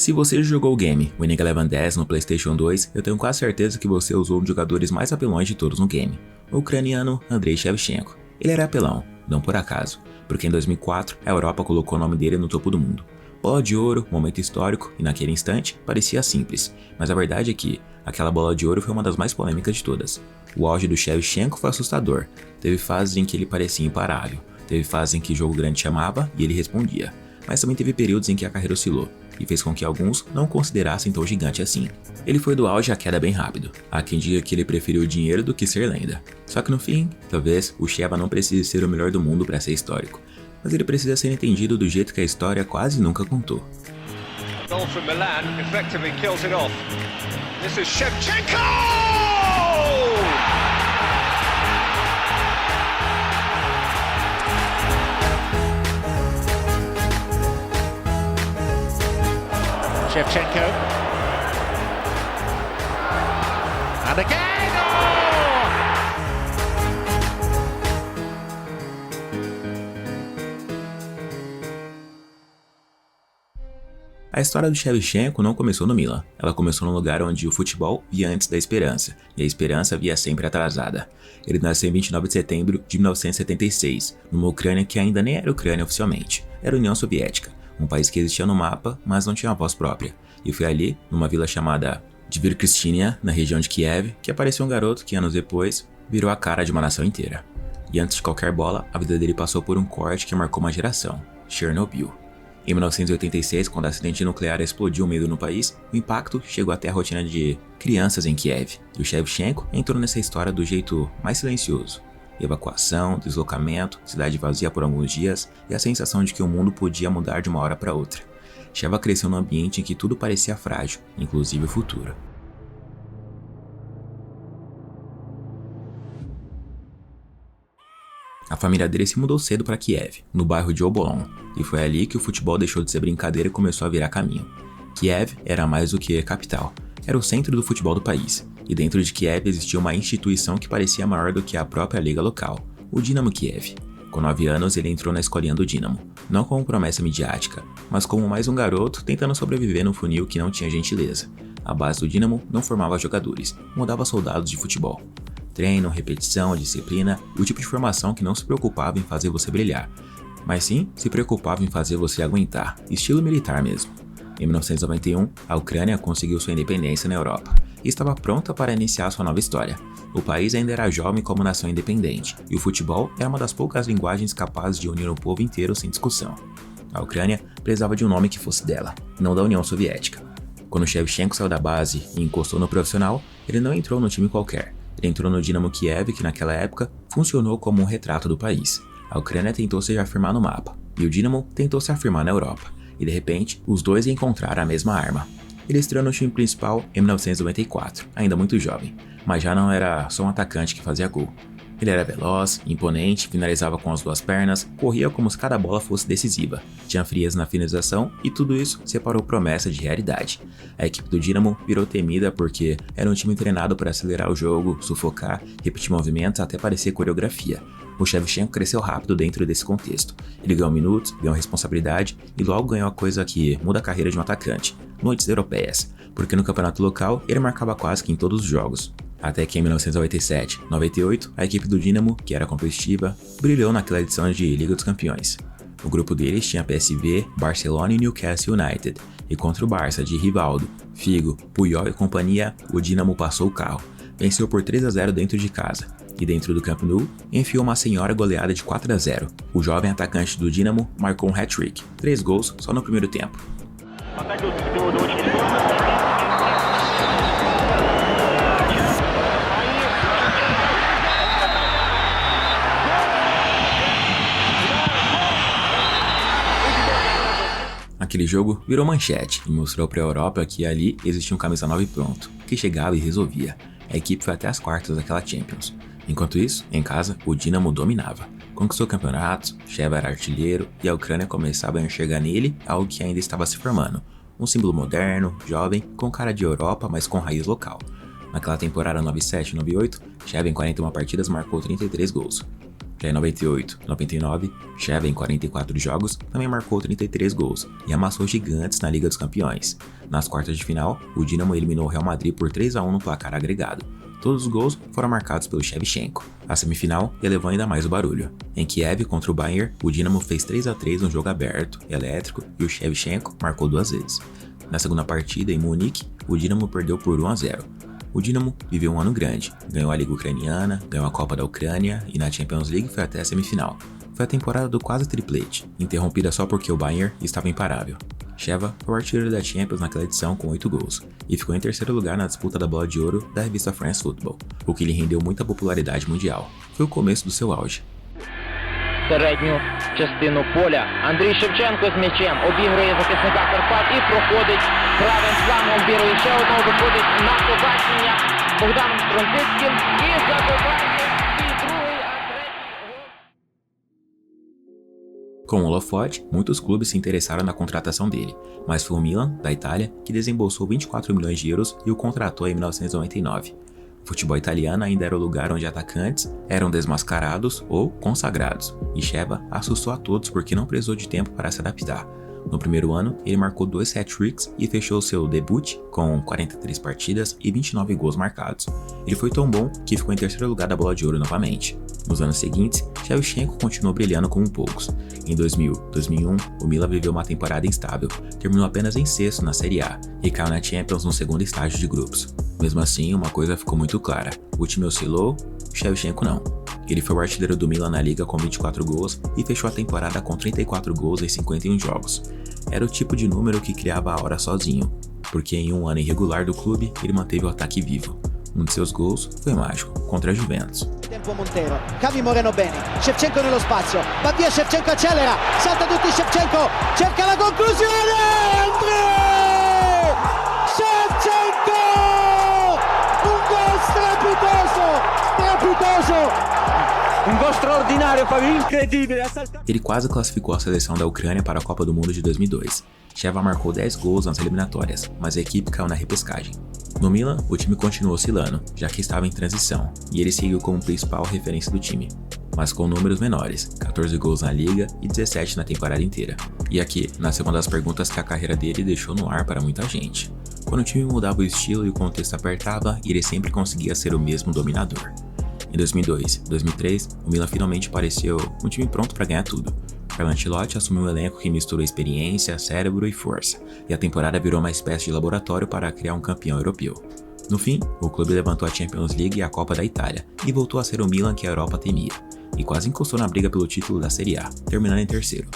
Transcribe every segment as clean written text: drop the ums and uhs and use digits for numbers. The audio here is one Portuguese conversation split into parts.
Se você já jogou o game Winning Eleven 10 no PlayStation 2, eu tenho quase certeza que você usou um dos jogadores mais apelões de todos no game, o ucraniano Andrei Shevchenko. Ele era apelão, não por acaso, porque em 2004 a Europa colocou o nome dele no topo do mundo. Bola de ouro, momento histórico, e naquele instante parecia simples, mas a verdade é que aquela bola de ouro foi uma das mais polêmicas de todas. O auge do Shevchenko foi assustador, teve fases em que ele parecia imparável, teve fases em que jogo grande chamava e ele respondia, mas também teve períodos em que a carreira oscilou, e fez com que alguns não o considerassem tão gigante assim. Ele foi do auge à queda bem rápido, há quem diga que ele preferiu o dinheiro do que ser lenda. Só que no fim, talvez o Sheva não precise ser o melhor do mundo para ser histórico, mas ele precisa ser entendido do jeito que a história quase nunca contou. Goal from Milan effectively kills it off. This is Shevchenko! Shevchenko. And again! Oh! A história do Shevchenko não começou no Milan, ela começou num lugar onde o futebol via antes da esperança, e a esperança via sempre atrasada. Ele nasceu em 29 de setembro de 1976, numa Ucrânia que ainda nem era Ucrânia oficialmente, era a União Soviética, um país que existia no mapa, mas não tinha voz própria. E foi ali, numa vila chamada Dvir-Kristinia, na região de Kiev, que apareceu um garoto que anos depois virou a cara de uma nação inteira. E antes de qualquer bola, a vida dele passou por um corte que marcou uma geração, Chernobyl. Em 1986, quando o acidente nuclear explodiu medo no país, o impacto chegou até a rotina de crianças em Kiev, e o Shevchenko entrou nessa história do jeito mais silencioso. Evacuação, deslocamento, cidade vazia por alguns dias e a sensação de que o mundo podia mudar de uma hora para outra. Sheva cresceu num ambiente em que tudo parecia frágil, inclusive o futuro. A família dele se mudou cedo para Kiev, no bairro de Obolon, e foi ali que o futebol deixou de ser brincadeira e começou a virar caminho. Kiev era mais do que capital, era o centro do futebol do país, e dentro de Kiev existia uma instituição que parecia maior do que a própria liga local, o Dynamo Kiev. Com 9 anos ele entrou na escolinha do Dynamo, não como promessa midiática, mas como mais um garoto tentando sobreviver num funil que não tinha gentileza. A base do Dynamo não formava jogadores, mudava soldados de futebol. Treino, repetição, disciplina, o tipo de formação que não se preocupava em fazer você brilhar, mas sim se preocupava em fazer você aguentar, estilo militar mesmo. Em 1991, a Ucrânia conseguiu sua independência na Europa e estava pronta para iniciar sua nova história. O país ainda era jovem como nação independente, e o futebol era uma das poucas linguagens capazes de unir o povo inteiro sem discussão. A Ucrânia precisava de um nome que fosse dela, não da União Soviética. Quando Shevchenko saiu da base e encostou no profissional, ele não entrou no time qualquer. Ele entrou no Dynamo Kiev, que naquela época funcionou como um retrato do país. A Ucrânia tentou se afirmar no mapa, e o Dynamo tentou se afirmar na Europa. E de repente, os dois encontraram a mesma arma. Ele estreou no time principal em 1994, ainda muito jovem, mas já não era só um atacante que fazia gol. Ele era veloz, imponente, finalizava com as duas pernas, corria como se cada bola fosse decisiva, tinha frieza na finalização e tudo isso separou promessa de realidade. A equipe do Dynamo virou temida porque era um time treinado para acelerar o jogo, sufocar, repetir movimentos até parecer coreografia. O Shevchenko cresceu rápido dentro desse contexto. Ele ganhou minutos, ganhou responsabilidade e logo ganhou a coisa que muda a carreira de um atacante, noites europeias, porque no campeonato local ele marcava quase que em todos os jogos. Até que em 1997-98, a equipe do Dynamo, que era competitiva, brilhou naquela edição de Liga dos Campeões. O grupo deles tinha PSV, Barcelona e Newcastle United, e contra o Barça de Rivaldo, Figo, Puyol e companhia, o Dynamo passou o carro, venceu por 3-0 dentro de casa, e dentro do Camp Nou, enfiou uma senhora goleada de 4-0. O jovem atacante do Dynamo marcou um hat-trick, 3 gols só no primeiro tempo. Aquele jogo virou manchete e mostrou para a Europa que ali existia um camisa 9 pronto, que chegava e resolvia. A equipe foi até as quartas daquela Champions. Enquanto isso, em casa, o Dynamo dominava. Conquistou campeonatos, Sheva era artilheiro e a Ucrânia começava a enxergar nele algo que ainda estava se formando. Um símbolo moderno, jovem, com cara de Europa, mas com raiz local. Naquela temporada 97-98, Sheva em 41 partidas marcou 33 gols. Já em 98-99, Sheva em 44 jogos também marcou 33 gols e amassou gigantes na Liga dos Campeões. Nas quartas de final, o Dinamo eliminou o Real Madrid por 3-1 no placar agregado. Todos os gols foram marcados pelo Shevchenko. A semifinal elevou ainda mais o barulho. Em Kiev contra o Bayern, o Dinamo fez 3-3 um jogo aberto, elétrico, e o Shevchenko marcou 2 vezes. Na segunda partida, em Munique, o Dinamo perdeu por 1-0. O Dinamo viveu um ano grande, ganhou a Liga Ucraniana, ganhou a Copa da Ucrânia e na Champions League foi até a semifinal. Foi a temporada do quase triplete, interrompida só porque o Bayern estava imparável. Sheva foi o artilheiro da Champions naquela edição com 8 gols, e ficou em terceiro lugar na disputa da Bola de Ouro da revista France Football, o que lhe rendeu muita popularidade mundial. Foi o começo do seu auge. Середню частину поля. Андрій Шевченко з м'ячем обігрує захисника Карпат і проходить правим флангом, обігрує ще одного, виходить на побачення Богданом Стронцицьким і забиває свій другий, а третій гол. Com o holofote, muitos clubes se interessaram na contratação dele, mas foi o Milan, da Itália, que desembolsou 24 milhões de euros e o contratou em 1999. O futebol italiano ainda era o lugar onde atacantes eram desmascarados ou consagrados, e Sheva assustou a todos porque não precisou de tempo para se adaptar. No primeiro ano, ele marcou 2 hat-tricks e fechou seu debut com 43 partidas e 29 gols marcados. Ele foi tão bom que ficou em terceiro lugar da Bola de Ouro novamente. Nos anos seguintes, Shevchenko continuou brilhando como poucos. Em 2000, 2001, o Milan viveu uma temporada instável, terminou apenas em sexto na Série A e caiu na Champions no segundo estágio de grupos. Mesmo assim, uma coisa ficou muito clara: o time oscilou, Shevchenko não. Ele foi o artilheiro do Milan na liga com 24 gols e fechou a temporada com 34 gols em 51 jogos. Era o tipo de número que criava a hora sozinho, porque em um ano irregular do clube ele manteve o ataque vivo. Um de seus gols foi mágico, contra a Juventus. Tempo Montero, Cavi Moreno bene, Shevchenko nello spazio, va via Shevchenko, accelera, salta tutti Shevchenko, cerca la conclusione, Andrei! Shevchenko! Un gol strepitoso, strepitoso! Um gol extraordinário, Fabio, incredibile. Ele quase classificou a seleção da Ucrânia para a Copa do Mundo de 2002. Sheva marcou 10 gols nas eliminatórias, mas a equipe caiu na repescagem. No Milan, o time continuou oscilando, já que estava em transição, e ele seguiu como principal referência do time, mas com números menores, 14 gols na liga e 17 na temporada inteira. E aqui, nasceu uma das perguntas que a carreira dele deixou no ar para muita gente. Quando o time mudava o estilo e o contexto apertava, ele sempre conseguia ser o mesmo dominador. Em 2002 e 2003, o Milan finalmente pareceu um time pronto para ganhar tudo. Carlo Ancelotti assumiu um elenco que misturou experiência, cérebro e força, e a temporada virou uma espécie de laboratório para criar um campeão europeu. No fim, o clube levantou a Champions League e a Copa da Itália, e voltou a ser o Milan que a Europa temia, e quase encostou na briga pelo título da Série A, terminando em terceiro.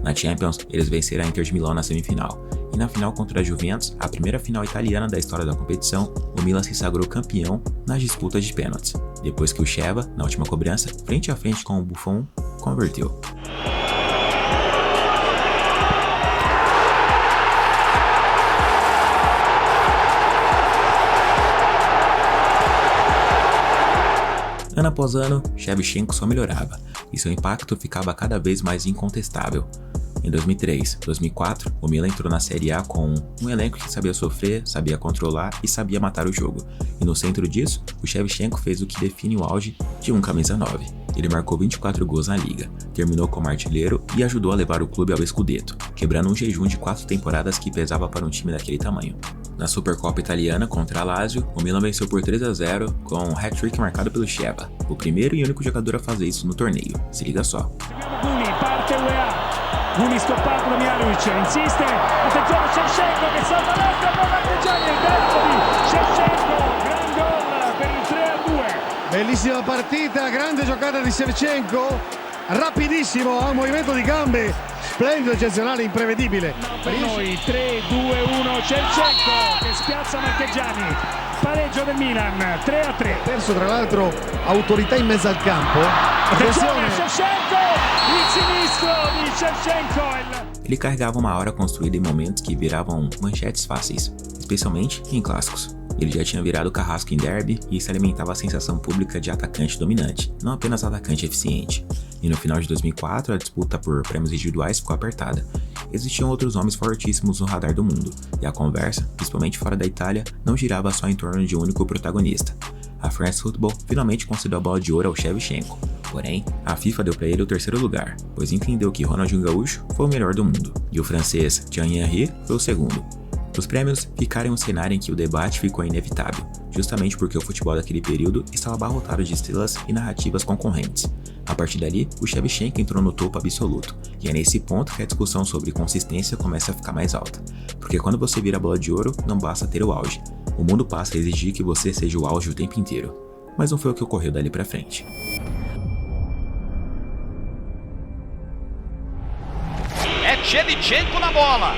Na Champions, eles venceram a Inter de Milão na semifinal, e na final contra a Juventus, a primeira final italiana da história da competição, o Milan se sagrou campeão nas disputas de pênaltis, depois que o Sheva, na última cobrança, frente a frente com o Buffon, converteu. Ano após ano, Shevchenko só melhorava, e seu impacto ficava cada vez mais incontestável. Em 2003, 2004, o Milan entrou na Série A com um elenco que sabia sofrer, sabia controlar e sabia matar o jogo. E no centro disso, o Shevchenko fez o que define o auge de um camisa 9. Ele marcou 24 gols na liga, terminou como artilheiro e ajudou a levar o clube ao Scudetto, quebrando um jejum de 4 temporadas que pesava para um time daquele tamanho. Na Supercopa Italiana contra a Lazio, o Milan venceu por 3-0 com um hat-trick marcado pelo Sheva, o primeiro e único jogador a fazer isso no torneio. Se liga só. Guni stoppato da Mihajlovic, insiste, attenzione Shevchenko che salva l'altro, poi Marchegiani, il terzo di Shevchenko, gran gol per il 3-2. Bellissima partita, grande giocata di Shevchenko, rapidissimo, ha un movimento di gambe, splendido, eccezionale, imprevedibile. Per noi 3-2-1 Shevchenko che spiazza Marchegiani, pareggio del Milan, 3-3. Perso tra l'altro autorità in mezzo al campo. Attenzione Shevchenko, il sinistro di Shevchenko. Ele carregava uma aura construída em momentos que viravam manchetes fáceis, especialmente em clássicos. Ele já tinha virado carrasco em derby e isso alimentava a sensação pública de atacante dominante, não apenas atacante eficiente. E no final de 2004, a disputa por prêmios individuais ficou apertada. Existiam outros nomes fortíssimos no radar do mundo, e a conversa, principalmente fora da Itália, não girava só em torno de um único protagonista. A France Football finalmente concedeu a bola de ouro ao Shevchenko, porém, a FIFA deu para ele o terceiro lugar, pois entendeu que Ronaldinho Gaúcho foi o melhor do mundo, e o francês Thierry Henry foi o segundo. Os prêmios ficaram um cenário em que o debate ficou inevitável, justamente porque o futebol daquele período estava abarrotado de estrelas e narrativas concorrentes. A partir dali, o Shevchenko entrou no topo absoluto, e é nesse ponto que a discussão sobre consistência começa a ficar mais alta. Porque quando você vira a bola de ouro, não basta ter o auge. O mundo passa a exigir que você seja o auge o tempo inteiro. Mas não foi o que ocorreu dali pra frente. É Shevchenko na bola.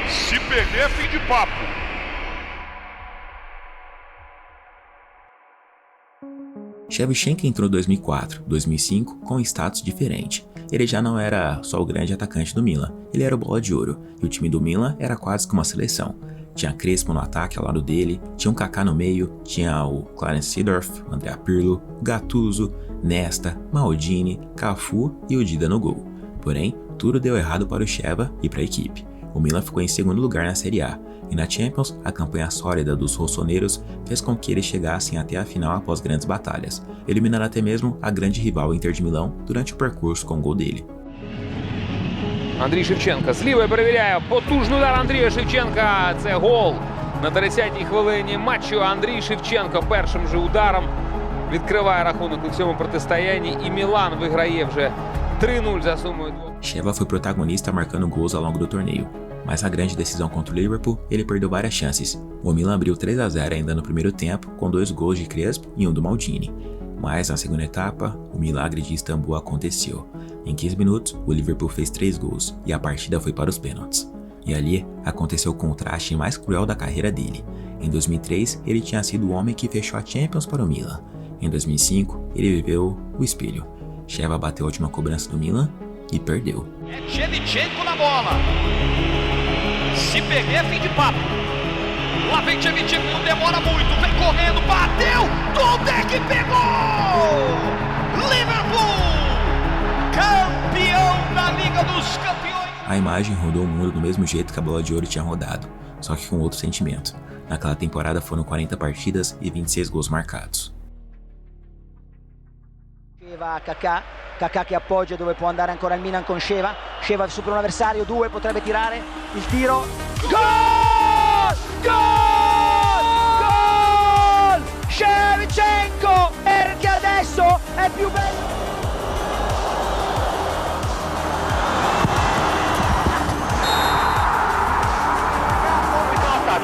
Se perder, é fim de papo. Shevchenko entrou em 2004, 2005 com status diferente. Ele já não era só o grande atacante do Milan, ele era o bola de ouro, e o time do Milan era quase que uma seleção. Tinha Crespo no ataque ao lado dele, tinha um Kaká no meio, tinha o Clarence Seedorf, Andrea Pirlo, Gattuso, Nesta, Maldini, Cafu e o Dida no gol. Porém, tudo deu errado para o Sheva e para a equipe. O Milan ficou em segundo lugar na Série A, e na Champions, a campanha sólida dos rossoneiros fez com que eles chegassem até a final após grandes batalhas, eliminando até mesmo a grande rival Inter de Milão durante o percurso com o gol dele. Андрій Шевченко з лівої перевіряє. Потужний удар Андрія Шевченка. Це гол на 30-й хвилині матчу. Андрій Шевченко першим же ударом відкриває рахунок у цьому протистоянні. І Мілан виграє вже 3-0 за сумою 2. Sheva foi protagonista marcando gols ao longo do torneio, mas na grande decisão contra o Liverpool, ele perdeu várias chances. O Milan abriu 3-0 ainda no primeiro tempo, com 2 gols de Crespo e um do Maldini. Mas na segunda etapa, o milagre de Istambul aconteceu. Em 15 minutos, o Liverpool fez 3 gols e a partida foi para os pênaltis. E ali aconteceu o contraste mais cruel da carreira dele. Em 2003, ele tinha sido o homem que fechou a Champions para o Milan. Em 2005, ele viveu o espelho. Sheva bateu a última cobrança do Milan e perdeu. É Shevchenko na bola. Se perder, é fim de papo. Lá vem Shevchenko, não demora muito. Vem correndo, bateu. Dudek pegou. Liverpool, campeão da Liga dos Campeões. A imagem rodou o mundo do mesmo jeito que a bola de ouro tinha rodado, só que com outro sentimento. Naquela temporada foram 40 partidas e 26 gols marcados. Kaká, Kaká che appoggia dove può andare ancora il Milan con Sheva, Sheva su per un avversario, 2 potrebbe tirare, il tiro, gol! Gol! Gol! Shevchenko, perché adesso è più bello!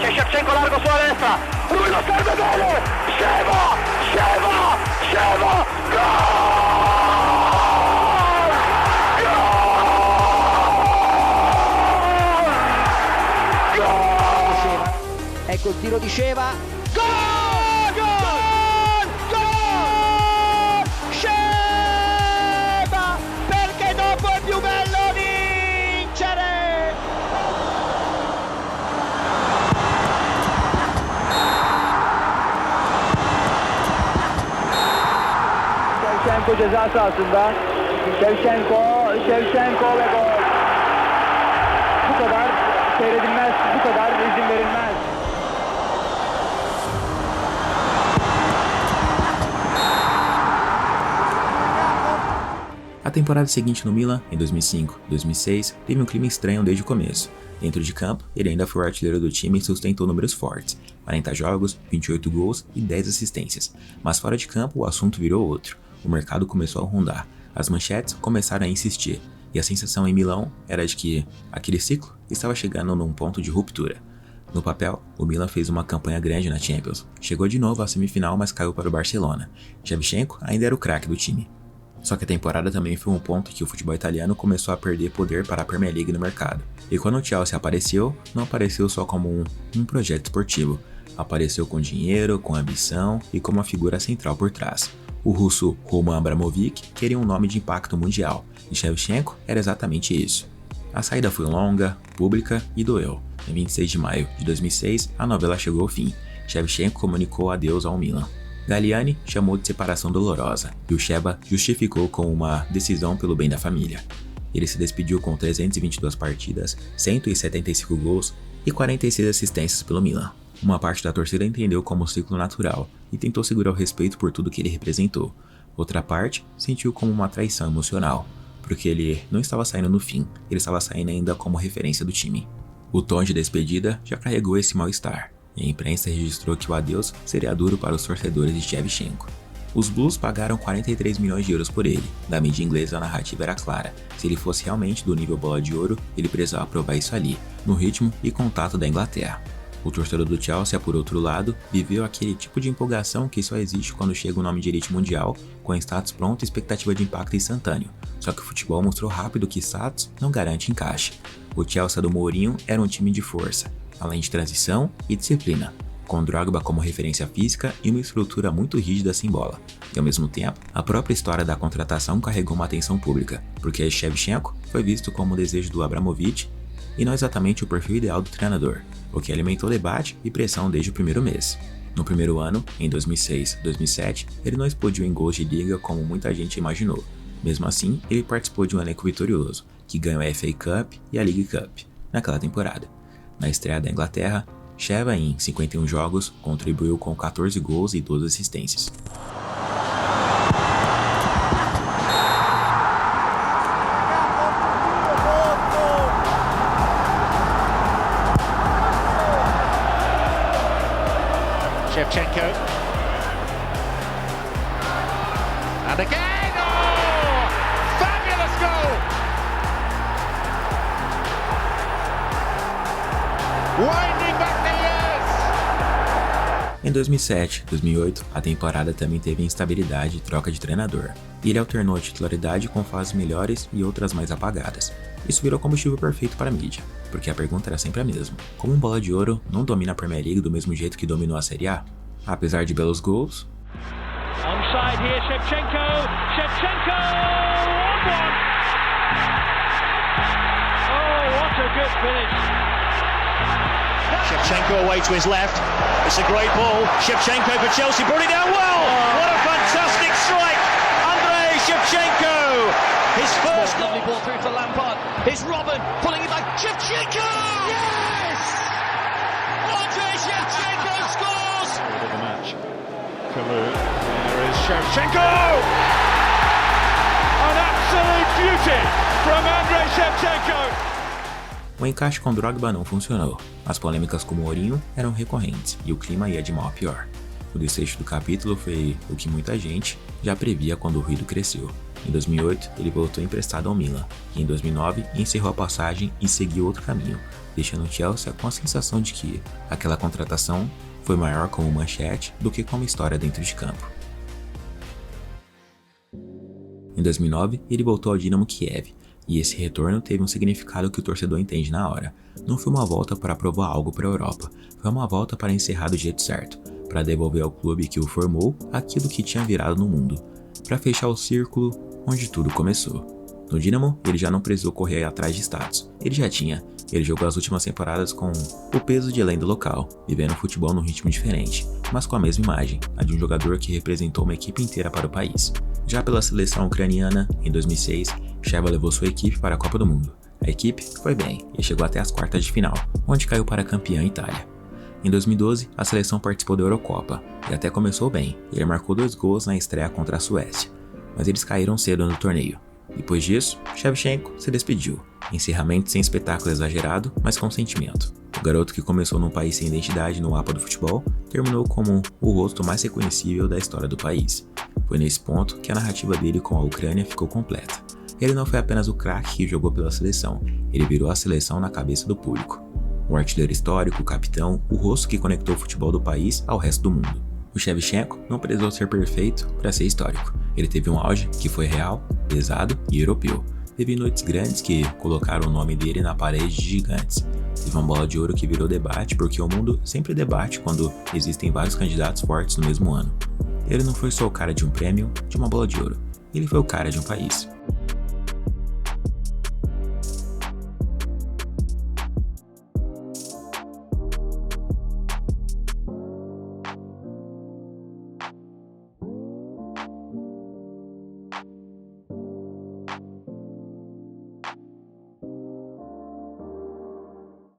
C'è Shevchenko largo sulla destra, lui lo serve bene, Sheva, Sheva, Sheva, gol! Ecco il tiro di Sheva, gol! Gol! Gol! Sheva, perché dopo è più bello vincere! Shevchenko ceza sahasında. Shevchenko ve gol. Bu kadar seyredilmez, bu kadar izin verilmez. A temporada seguinte no Milan, em 2005-2006, teve um clima estranho desde o começo. Dentro de campo, ele ainda foi o artilheiro do time e sustentou números fortes, 40 jogos, 28 gols e 10 assistências. Mas fora de campo, o assunto virou outro. O mercado começou a rondar, as manchetes começaram a insistir, e a sensação em Milão era de que aquele ciclo estava chegando num ponto de ruptura. No papel, o Milan fez uma campanha grande na Champions, chegou de novo à semifinal, mas caiu para o Barcelona. Shevchenko ainda era o craque do time. Só que a temporada também foi um ponto que o futebol italiano começou a perder poder para a Premier League no mercado. E quando o Chelsea apareceu, não apareceu só como um projeto esportivo, apareceu com dinheiro, com ambição e com uma figura central por trás. O russo Roman Abramovich queria um nome de impacto mundial, e Shevchenko era exatamente isso. A saída foi longa, pública e doeu. Em 26 de maio de 2006, a novela chegou ao fim. Shevchenko comunicou adeus ao Milan. Galliani chamou de separação dolorosa, e o Sheva justificou com uma decisão pelo bem da família. Ele se despediu com 322 partidas, 175 gols e 46 assistências pelo Milan. Uma parte da torcida entendeu como um ciclo natural e tentou segurar o respeito por tudo que ele representou. Outra parte sentiu como uma traição emocional. porque ele não estava saindo no fim, ele estava saindo ainda como referência do time. O tom de despedida já carregou esse mal-estar, e a imprensa registrou que o adeus seria duro para os torcedores de Shevchenko. Os Blues pagaram 43 milhões de euros por ele. Da mídia inglesa a narrativa era clara: se ele fosse realmente do nível bola de ouro, ele precisava provar isso ali, no ritmo e contato da Inglaterra. O torcedor do Chelsea, por outro lado, viveu aquele tipo de empolgação que só existe quando chega o nome de elite mundial, com status pronto e expectativa de impacto instantâneo. Só que o futebol mostrou rápido que status não garante encaixe. O Chelsea do Mourinho era um time de força, além de transição e disciplina, com Drogba como referência física e uma estrutura muito rígida sem bola. E ao mesmo tempo, a própria história da contratação carregou uma atenção pública, porque Shevchenko foi visto como o desejo do Abramovich e não exatamente o perfil ideal do treinador, o que alimentou debate e pressão desde o primeiro mês. No primeiro ano, em 2006-2007, ele não explodiu em gols de liga como muita gente imaginou. Mesmo assim, ele participou de um elenco vitorioso, que ganhou a FA Cup e a League Cup naquela temporada. Na estreia da Inglaterra, Sheva, em 51 jogos, contribuiu com 14 gols e 12 assistências. Shevchenko. And again! Oh! Fabulous goal! Winding back the years! Em 2007 e 2008, a temporada também teve instabilidade e troca de treinador, e ele alternou a titularidade com fases melhores e outras mais apagadas. Isso virou combustível perfeito para a mídia, porque a pergunta era sempre a mesma: como um bola de ouro não domina a Premier League do mesmo jeito que dominou a Série A? Apesar de belos gols, Onside here, Shevchenko! Shevchenko! Oh, what a good finish! Shevchenko away to his left. It's a great ball. Shevchenko for Chelsea, brought it down well. What a fantastic strike! Andrei Shevchenko! His first lovely ball through for Lampard. It's Robin pulling it back. Shevchenko! Yes! Andrei Shevchenko scores! Of the match. Kalu. There is Shevchenko! An absolute beauty from Andrei Shevchenko! o encaixe com Drogba não funcionou. As polêmicas com Mourinho eram recorrentes e o clima ia de mal a pior. O desfecho do capítulo foi o que muita gente já previa quando o ruído cresceu. Em 2008, ele voltou emprestado ao Milan, e em 2009 encerrou a passagem e seguiu outro caminho, deixando o Chelsea com a sensação de que aquela contratação foi maior como manchete do que como história dentro de campo. Em 2009, ele voltou ao Dinamo Kiev, e esse retorno teve um significado que o torcedor entende na hora. Não foi uma volta para provar algo para a Europa, foi uma volta para encerrar do jeito certo, para devolver ao clube que o formou aquilo que tinha virado no mundo, para fechar o círculo onde tudo começou. No Dinamo, ele já não precisou correr atrás de status, ele jogou as últimas temporadas com o peso de lenda local, vivendo futebol num ritmo diferente, mas com a mesma imagem, a de um jogador que representou uma equipe inteira para o país. Já pela seleção ucraniana, em 2006, Sheva levou sua equipe para a Copa do Mundo. A equipe foi bem e chegou até as quartas de final, onde caiu para a campeã Itália. Em 2012, a seleção participou da Eurocopa e até começou bem, ele marcou 2 gols na estreia contra a Suécia, mas eles caíram cedo no torneio. Depois disso, Shevchenko se despediu, encerramento sem espetáculo exagerado, mas com sentimento. O garoto que começou num país sem identidade no mapa do futebol, terminou como o rosto mais reconhecível da história do país. Foi nesse ponto que a narrativa dele com a Ucrânia ficou completa. Ele não foi apenas o craque que jogou pela seleção, ele virou a seleção na cabeça do público. O artilheiro histórico, o capitão, o rosto que conectou o futebol do país ao resto do mundo. O Shevchenko não precisou ser perfeito para ser histórico. Ele teve um auge que foi real, pesado e europeu. Teve noites grandes que colocaram o nome dele na parede de gigantes. Teve uma bola de ouro que virou debate porque o mundo sempre debate quando existem vários candidatos fortes no mesmo ano. Ele não foi só o cara de um prêmio, de uma bola de ouro. Ele foi o cara de um país.